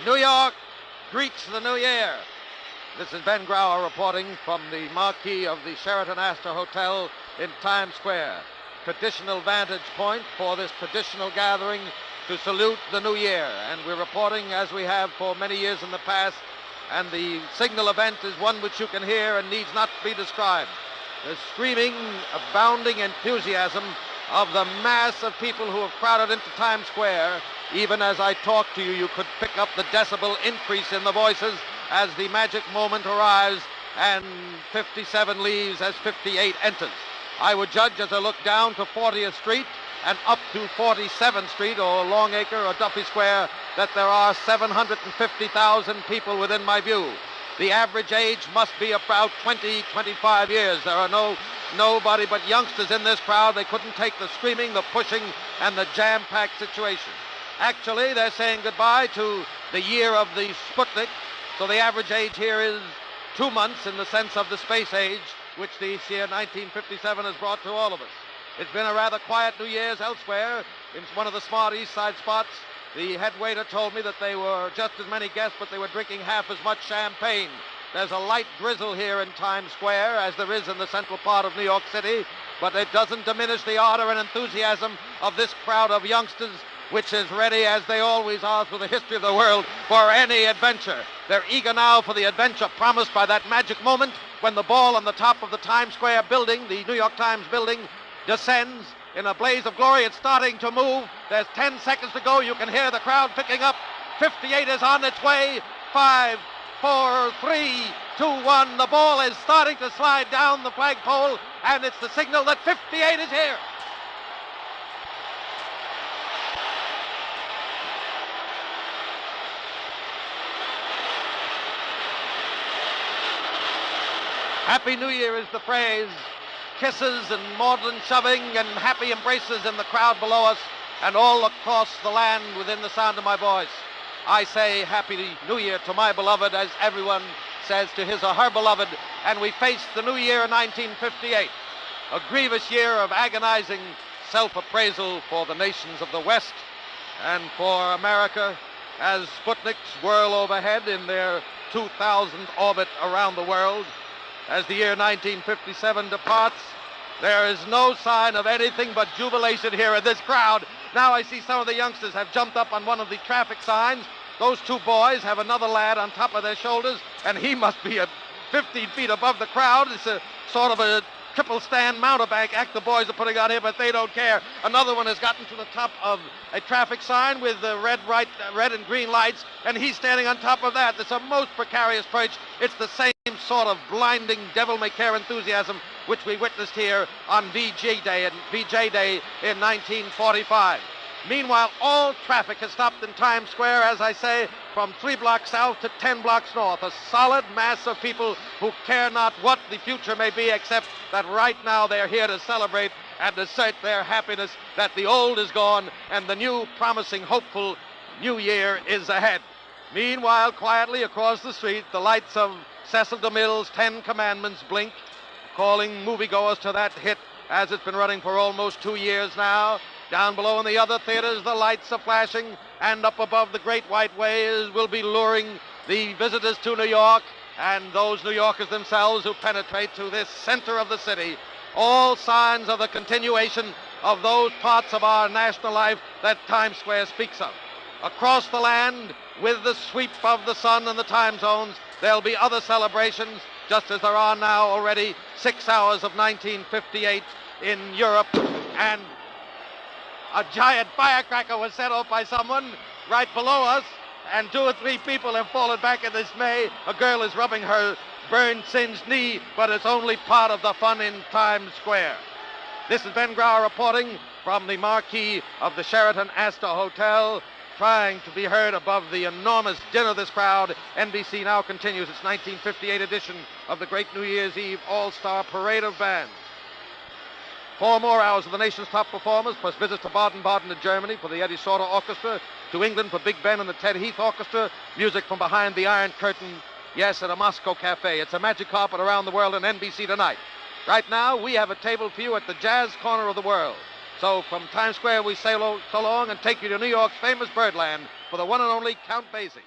New York greets the new year. This is Ben Grauer reporting from the marquee of the Sheraton Astor Hotel in Times Square. Traditional vantage point for this traditional gathering to salute the new year. And we're reporting as we have for many years in the past. And the signal event is one which you can hear and needs not to be described. The screaming, abounding enthusiasm of the mass of people who have crowded into Times Square. Even as I talk to you, you could pick up the decibel increase in the voices as the magic moment arrives and 57 leaves as 58 enters. I would judge as I look down to 40th Street and up to 47th Street or Longacre or Duffy Square that there are 750,000 people within my view. The average age must be about 20, 25 years. There are nobody but youngsters in this crowd. They couldn't take the screaming, the pushing, and the jam-packed situation. Actually, they're saying goodbye to the year of the Sputnik, so the average age here is 2 months in the sense of the space age, which this year 1957 has brought to all of us. It's been a rather quiet New Year's elsewhere. In one of the smart East Side spots, the head waiter told me that they were just as many guests, but they were drinking half as much champagne. There's a light drizzle here in Times Square, as there is in the central part of New York City, but it doesn't diminish the ardor and enthusiasm of this crowd of youngsters, which is ready, as they always are through the history of the world, for any adventure. They're eager now for the adventure promised by that magic moment when the ball on the top of the Times Square building, the New York Times building, descends in a blaze of glory. It's starting to move. There's 10 seconds to go. You can hear the crowd picking up. 58 is on its way. 5, 4, 3, 2, 1. The ball is starting to slide down the flagpole, and it's the signal that 58 is here. Happy New Year is the phrase. Kisses and maudlin shoving and happy embraces in the crowd below us and all across the land within the sound of my voice. I say Happy New Year to my beloved, as everyone says to his or her beloved, and we face the new year 1958, a grievous year of agonizing self-appraisal for the nations of the West and for America as Sputniks whirl overhead in their 2000th orbit around the world. As the year 1957 departs, there is no sign of anything but jubilation here in this crowd. Now I see some of the youngsters have jumped up on one of the traffic signs. Those two boys have another lad on top of their shoulders, and he must be 15 feet above the crowd. It's a sort of a triple stand mountebank act the boys are putting on here, but they don't care. Another one has gotten to the top of a traffic sign with the red and green lights, and he's standing on top of that. It's a most precarious perch. It's the same sort of blinding devil-may-care enthusiasm which we witnessed here on VJ Day in 1945. Meanwhile, all traffic has stopped in Times Square, as I say, from 3 blocks south to 10 blocks north. A solid mass of people who care not what the future may be, except that right now they're here to celebrate and assert their happiness that the old is gone and the new, promising, hopeful new year is ahead. Meanwhile, quietly across the street, the lights of Cecil DeMille's 10 Commandments blink, calling moviegoers to that hit as it's been running for almost 2 years now. Down below in the other theaters, the lights are flashing, and up above the Great White Way will be luring the visitors to New York and those New Yorkers themselves who penetrate to this center of the city. All signs of the continuation of those parts of our national life that Times Square speaks of. Across the land, with the sweep of the sun and the time zones, there'll be other celebrations, just as there are now already 6 hours of 1958 in Europe, and a giant firecracker was set off by someone right below us, and 2 or 3 people have fallen back in dismay. A girl is rubbing her burned, singed knee, but it's only part of the fun in Times Square. This is Ben Grauer reporting from the marquee of the Sheraton Astor Hotel, trying to be heard above the enormous din of this crowd. NBC now continues its 1958 edition of the great New Year's Eve All-Star Parade of Bands. 4 more hours of the nation's top performers, plus visits to Baden-Baden and Germany for the Eddie Sauter Orchestra, to England for Big Ben and the Ted Heath Orchestra, music from behind the Iron Curtain, yes, at a Moscow cafe. It's a magic carpet around the world on NBC tonight. Right now, we have a table for you at the jazz corner of the world. So from Times Square, we say so long and take you to New York's famous Birdland for the one and only Count Basie.